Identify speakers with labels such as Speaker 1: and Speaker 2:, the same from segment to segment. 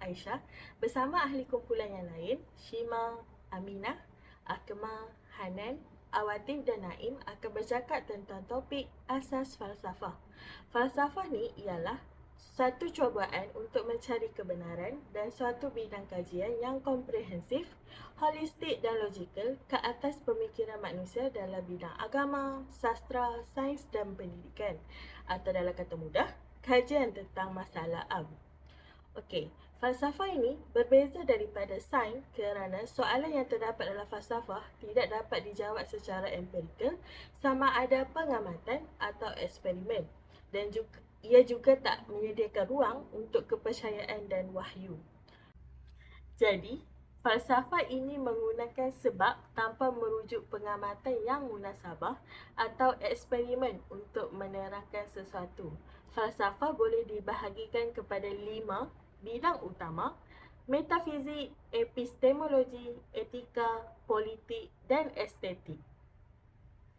Speaker 1: Aisyah bersama ahli kumpulan yang lain, Shima, Aminah, Akmal, Hanan, Awatif dan Naim akan bercakap tentang topik asas falsafah. Falsafah ni ialah satu cubaan untuk mencari kebenaran dan suatu bidang kajian yang komprehensif, holistik dan logikal ke atas pemikiran manusia dalam bidang agama, sastra, sains dan pendidikan. Atau dalam kata mudah, kajian tentang masalah am. Okey, falsafah ini berbeza daripada sains kerana soalan yang terdapat dalam falsafah tidak dapat dijawab secara empirikal sama ada pengamatan atau eksperimen dan ia juga tak menyediakan ruang untuk kepercayaan dan wahyu. Jadi, falsafah ini menggunakan sebab tanpa merujuk pengamatan yang munasabah atau eksperimen untuk menerangkan sesuatu. Falsafah boleh dibahagikan kepada 5 bidang utama: metafizik, epistemologi, etika, politik dan estetik.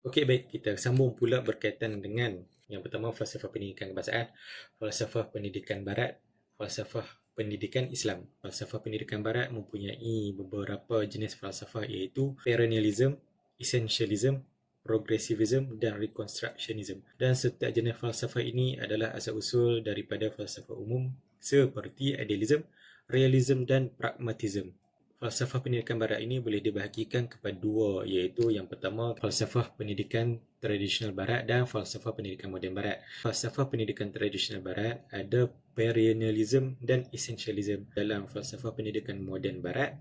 Speaker 2: Okey, baik, kita sambung pula berkaitan dengan yang pertama, falsafah pendidikan kebangsaan, falsafah pendidikan barat, falsafah pendidikan Islam. Falsafah pendidikan barat mempunyai beberapa jenis falsafah iaitu perennialism, essentialism, progressivism dan reconstructionism. Dan setiap jenis falsafah ini adalah asal-usul daripada falsafah umum seperti idealism, realism dan pragmatism. Falsafah pendidikan barat ini boleh dibahagikan kepada dua, iaitu yang pertama falsafah pendidikan tradisional barat dan falsafah pendidikan moden barat. Falsafah pendidikan tradisional barat ada perennialism dan essentialism. Dalam falsafah pendidikan moden barat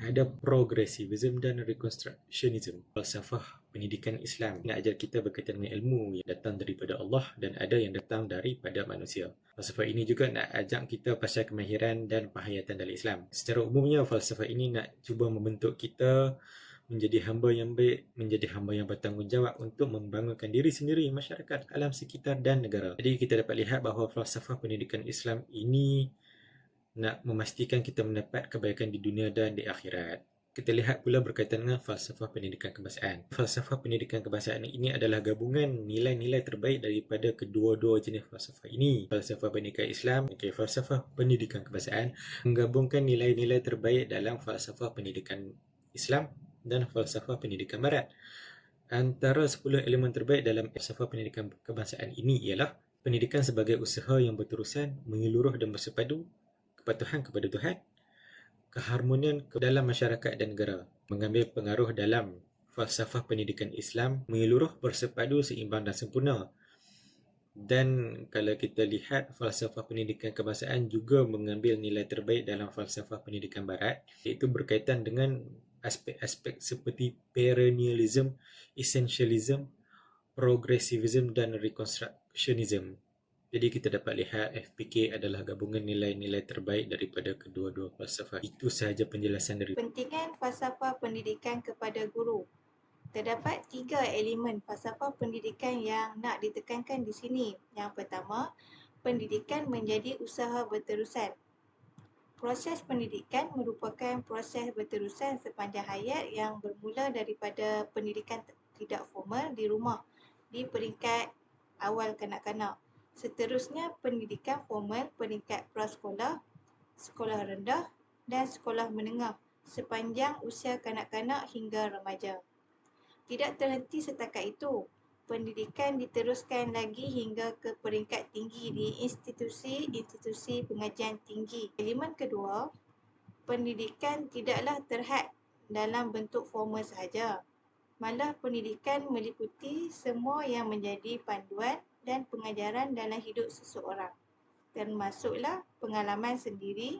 Speaker 2: ada progressivism dan reconstructionism. Falsafah pendidikan Islam nak ajar kita berkaitan dengan ilmu yang datang daripada Allah dan ada yang datang daripada manusia. Falsafah ini juga nak ajak kita pasal kemahiran dan penghayatan dalam Islam. Secara umumnya, falsafah ini nak cuba membentuk kita menjadi hamba yang baik, menjadi hamba yang bertanggungjawab untuk membangunkan diri sendiri, masyarakat, alam sekitar dan negara. Jadi kita dapat lihat bahawa falsafah pendidikan Islam ini nak memastikan kita mendapat kebaikan di dunia dan di akhirat. Kita lihat pula berkaitan dengan falsafah pendidikan kebangsaan. Falsafah pendidikan kebangsaan ini adalah gabungan nilai-nilai terbaik daripada kedua-dua jenis falsafah ini. Falsafah pendidikan Islam, falsafah pendidikan kebangsaan menggabungkan nilai-nilai terbaik dalam falsafah pendidikan Islam dan falsafah pendidikan barat. Antara 10 elemen terbaik dalam falsafah pendidikan kebangsaan ini ialah pendidikan sebagai usaha yang berterusan, menyeluruh dan bersepadu, kepatuhan kepada Tuhan, keharmonian dalam masyarakat dan negara. Mengambil pengaruh dalam falsafah pendidikan Islam, menyeluruh, bersepadu, seimbang dan sempurna. Dan kalau kita lihat, falsafah pendidikan kebangsaan juga mengambil nilai terbaik dalam falsafah pendidikan barat, iaitu berkaitan dengan aspek-aspek seperti perennialism, essentialism, progressivism dan reconstructionism. Jadi kita dapat lihat FPK adalah gabungan nilai-nilai terbaik daripada kedua-dua falsafah. Itu sahaja penjelasan dari
Speaker 3: Pentingan falsafah pendidikan kepada guru. Terdapat 3 elemen falsafah pendidikan yang nak ditekankan di sini. Yang pertama, pendidikan menjadi usaha berterusan. Proses pendidikan merupakan proses berterusan sepanjang hayat yang bermula daripada pendidikan tidak formal di rumah di peringkat awal kanak-kanak. Seterusnya, pendidikan formal peringkat prasekolah, sekolah rendah dan sekolah menengah sepanjang usia kanak-kanak hingga remaja. Tidak terhenti setakat itu, pendidikan diteruskan lagi hingga ke peringkat tinggi di institusi-institusi pengajian tinggi. Elemen kedua, pendidikan tidaklah terhad dalam bentuk formal sahaja. Malah pendidikan meliputi semua yang menjadi panduan dan pengajaran dalam hidup seseorang, termasuklah pengalaman sendiri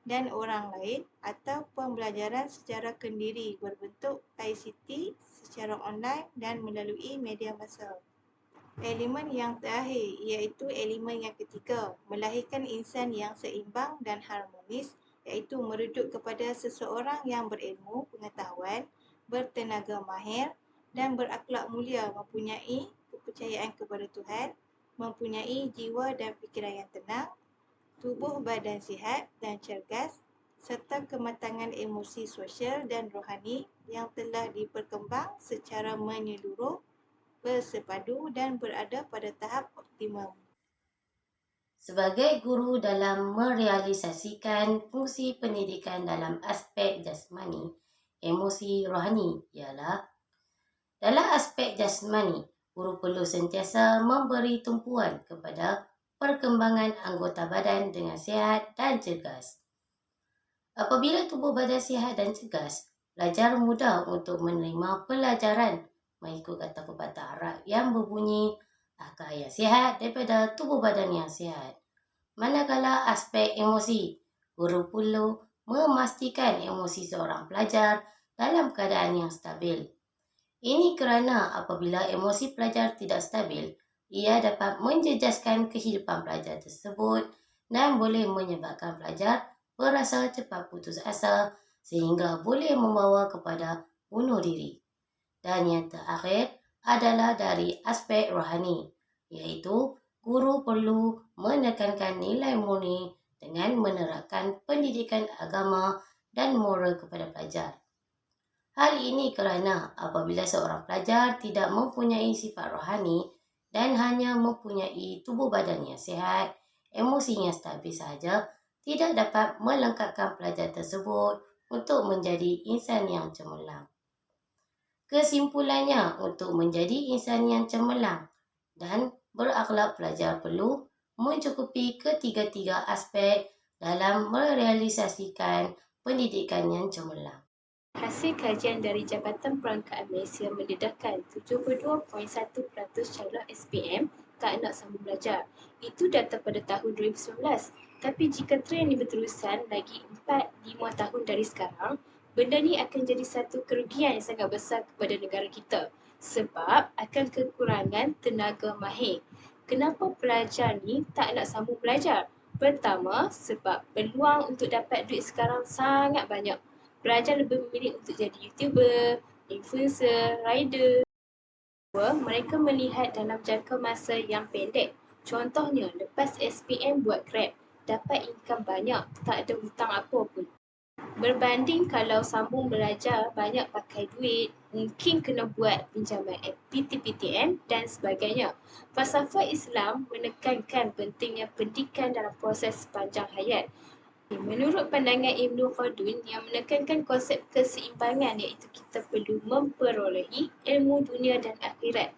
Speaker 3: dan orang lain atau pembelajaran secara kendiri berbentuk ICT secara online dan melalui media massa. Elemen yang terakhir iaitu elemen yang ketiga, melahirkan insan yang seimbang dan harmonis, iaitu merujuk kepada seseorang yang berilmu, pengetahuan, bertenaga mahir dan berakhlak mulia, mempunyai kepercayaan kepada Tuhan, mempunyai jiwa dan fikiran yang tenang, tubuh badan sihat dan cergas, serta kematangan emosi sosial dan rohani yang telah diperkembang secara menyeluruh, bersepadu dan berada pada tahap optimum.
Speaker 4: sebagai guru dalam merealisasikan fungsi pendidikan dalam aspek jasmani, emosi, rohani ialah dalam aspek jasmani, guru perlu sentiasa memberi tumpuan kepada perkembangan anggota badan dengan sihat dan cergas. Apabila tubuh badan sihat dan cergas, pelajar mudah untuk menerima pelajaran mengikut kata pepatah Arab yang berbunyi akal yang sihat daripada tubuh badan yang sihat. Manakala aspek emosi, guru perlu memastikan emosi seorang pelajar dalam keadaan yang stabil. Ini kerana apabila emosi pelajar tidak stabil, ia dapat menjejaskan kehidupan pelajar tersebut dan boleh menyebabkan pelajar berasa cepat putus asa sehingga boleh membawa kepada bunuh diri. Dan yang terakhir adalah dari aspek rohani, iaitu guru perlu menekankan nilai murni dengan menerapkan pendidikan agama dan moral kepada pelajar. Hal ini kerana apabila seorang pelajar tidak mempunyai sifat rohani dan hanya mempunyai tubuh badan yang sihat, emosinya stabil sahaja, tidak dapat melengkapkan pelajar tersebut untuk menjadi insan yang cemerlang. Kesimpulannya, untuk menjadi insan yang cemerlang dan berakhlak, pelajar perlu mencukupi ketiga-tiga aspek dalam merealisasikan pendidikan yang cemerlang.
Speaker 5: Hasil kajian dari Jabatan Perangkaan Malaysia mendedahkan 72.1% calon SPM tak nak sambung belajar. Itu data pada tahun 2019. Tapi jika trend ini berterusan lagi 4-5 tahun dari sekarang, benda ni akan jadi satu kerugian yang sangat besar kepada negara kita. Sebab akan kekurangan tenaga mahir. Kenapa pelajar ni tak nak sambung belajar? Pertama, sebab peluang untuk dapat duit sekarang sangat banyak. Pelajar lebih memilih untuk jadi YouTuber, influencer, rider. Kedua, mereka melihat dalam jangka masa yang pendek. Contohnya, lepas SPM buat Grab, dapat income banyak, tak ada hutang apa pun. Berbanding kalau sambung belajar banyak pakai duit, mungkin kena buat pinjaman PTPTN dan sebagainya. Falsafah Islam menekankan pentingnya pendidikan dalam proses sepanjang hayat. Menurut pandangan Ibn Khaldun yang menekankan konsep keseimbangan, iaitu kita perlu memperolehi ilmu dunia dan akhirat.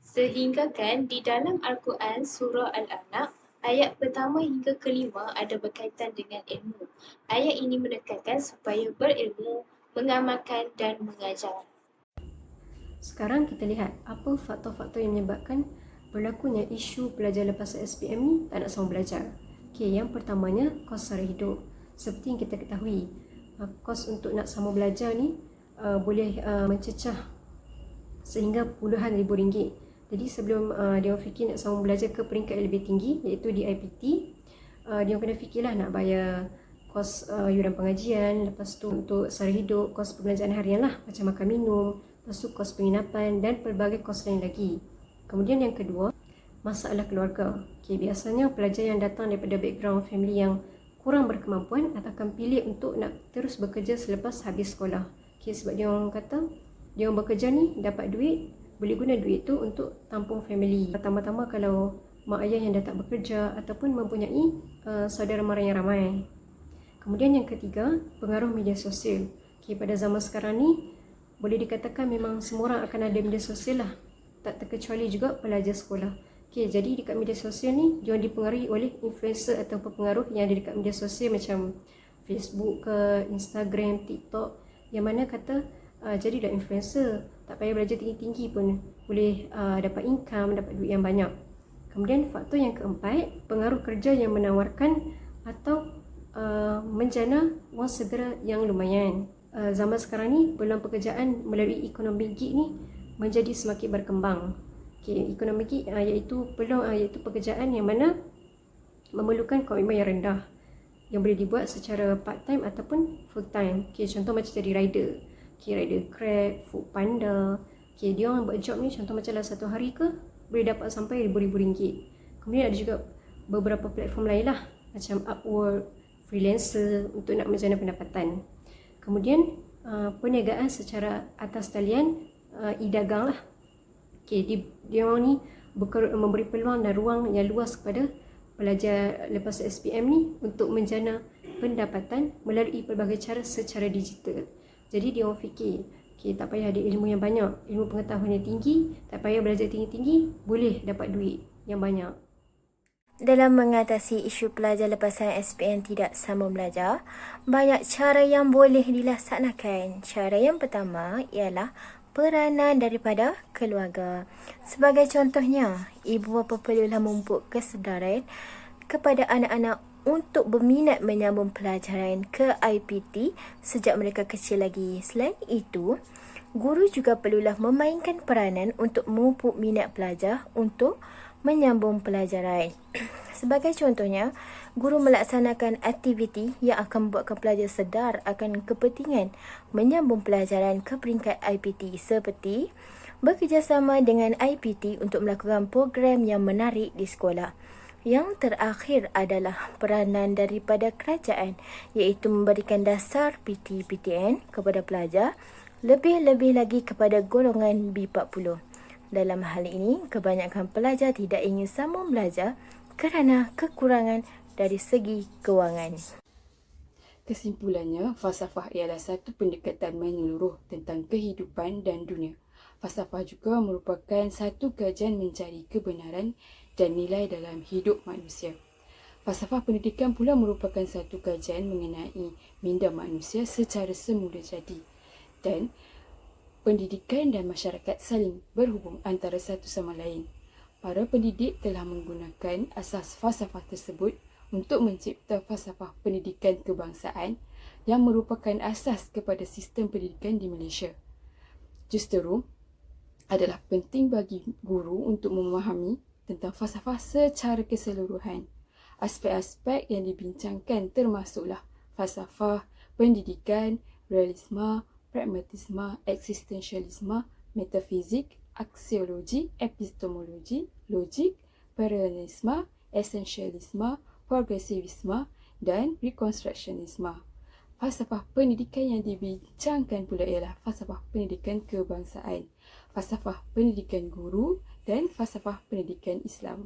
Speaker 5: Sehingga kan di dalam Al-Quran surah Al-Alaq, ayat pertama hingga kelima ada berkaitan dengan ilmu. Ayat ini menekankan supaya berilmu, mengamalkan dan mengajar.
Speaker 6: Sekarang kita lihat apa faktor-faktor yang menyebabkan berlakunya isu pelajar lepas SPM ni tak nak sambung belajar. Okey, yang pertamanya kos sara hidup. Seperti yang kita ketahui, kos untuk nak sambung belajar ni boleh mencecah sehingga puluhan ribu ringgit. Jadi sebelum dia fikir nak sambung belajar ke peringkat yang lebih tinggi, iaitu di IPT, dia kena fikirlah nak bayar kos yuran pengajian, lepas tu untuk sara hidup, kos perbelanjaan harian lah, macam makan minum, lepas tu kos penginapan dan pelbagai kos lain lagi. Kemudian yang kedua, masalah keluarga. Okay, biasanya pelajar yang datang daripada background family yang kurang berkemampuan akan pilih untuk nak terus bekerja selepas habis sekolah. Okay, sebab dia orang kata, dia orang bekerja ni dapat duit, boleh guna duit tu untuk tampung family. Pertama-tama kalau mak ayah yang dah tak bekerja ataupun mempunyai saudara mara yang ramai. Kemudian yang ketiga, pengaruh media sosial. Okay, pada zaman sekarang ni, boleh dikatakan memang semua orang akan ada media sosial lah. Tak terkecuali juga pelajar sekolah. Okay, jadi dekat media sosial ni, diorang dipengaruhi oleh influencer atau pengaruh yang ada dekat media sosial macam Facebook ke, Instagram, TikTok, yang mana kata jadi dah influencer, tak payah belajar tinggi-tinggi pun boleh dapat income, dapat duit yang banyak. Kemudian faktor yang keempat, pengaruh kerja yang menawarkan atau menjana wang segera yang lumayan. Zaman sekarang ni, peluang pekerjaan melalui ekonomi gig ni menjadi semakin berkembang. Okay, ekonomi gig iaitu peluang iaitu pekerjaan yang mana memerlukan komitmen yang rendah, yang boleh dibuat secara part time ataupun full time. Okay, contoh macam jadi rider. Okay, rider Grab, Foodpanda. Okay, dia orang buat job ni contoh macam dalam satu hari ke boleh dapat sampai ribu-ribu ringgit. Kemudian ada juga beberapa platform lain lah, macam Upwork, freelancer untuk nak menjana pendapatan. Kemudian perniagaan secara atas talian, e-dagang lah. Okay, dia orang ni memberi peluang dan ruang yang luas kepada pelajar lepas SPM ni untuk menjana pendapatan melalui pelbagai cara secara digital. Jadi dia orang fikir, okay, tak payah ada ilmu yang banyak, ilmu pengetahuan yang tinggi, tak payah belajar tinggi-tinggi, boleh dapat duit yang banyak.
Speaker 7: Dalam mengatasi isu pelajar lepasan SPM tidak sambung belajar, banyak cara yang boleh dilaksanakan. Cara yang pertama ialah peranan daripada keluarga. Sebagai contohnya, ibu bapa perlulah memupuk kesedaran kepada anak-anak untuk berminat menyambung pelajaran ke IPT sejak mereka kecil lagi. Selain itu, guru juga perlulah memainkan peranan untuk memupuk minat pelajar untuk menyambung pelajaran. Sebagai contohnya, guru melaksanakan aktiviti yang akan membuatkan pelajar sedar akan kepentingan menyambung pelajaran ke peringkat IPT seperti bekerjasama dengan IPT untuk melakukan program yang menarik di sekolah. Yang terakhir adalah peranan daripada kerajaan, iaitu memberikan dasar PT-PTN kepada pelajar, lebih-lebih lagi kepada golongan B40. Dalam hal ini, kebanyakan pelajar tidak ingin sambung belajar kerana kekurangan dari segi kewangan.
Speaker 8: Kesimpulannya, falsafah ialah satu pendekatan menyeluruh tentang kehidupan dan dunia. Falsafah juga merupakan satu kajian mencari kebenaran dan nilai dalam hidup manusia. Falsafah pendidikan pula merupakan satu kajian mengenai minda manusia secara semula jadi, dan pendidikan dan masyarakat saling berhubung antara satu sama lain. Para pendidik telah menggunakan asas falsafah tersebut untuk mencipta falsafah pendidikan kebangsaan yang merupakan asas kepada sistem pendidikan di Malaysia. Justeru, adalah penting bagi guru untuk memahami tentang falsafah secara keseluruhan. Aspek-aspek yang dibincangkan termasuklah falsafah pendidikan, realisme, pragmatisme, eksistensialisme, metafizik, aksiologi, epistemologi, logik, paralelisme, esensialisme, progresivisme dan rekonstruksionisme. Falsafah pendidikan yang dibincangkan pula ialah falsafah pendidikan kebangsaan, falsafah pendidikan guru dan falsafah pendidikan Islam.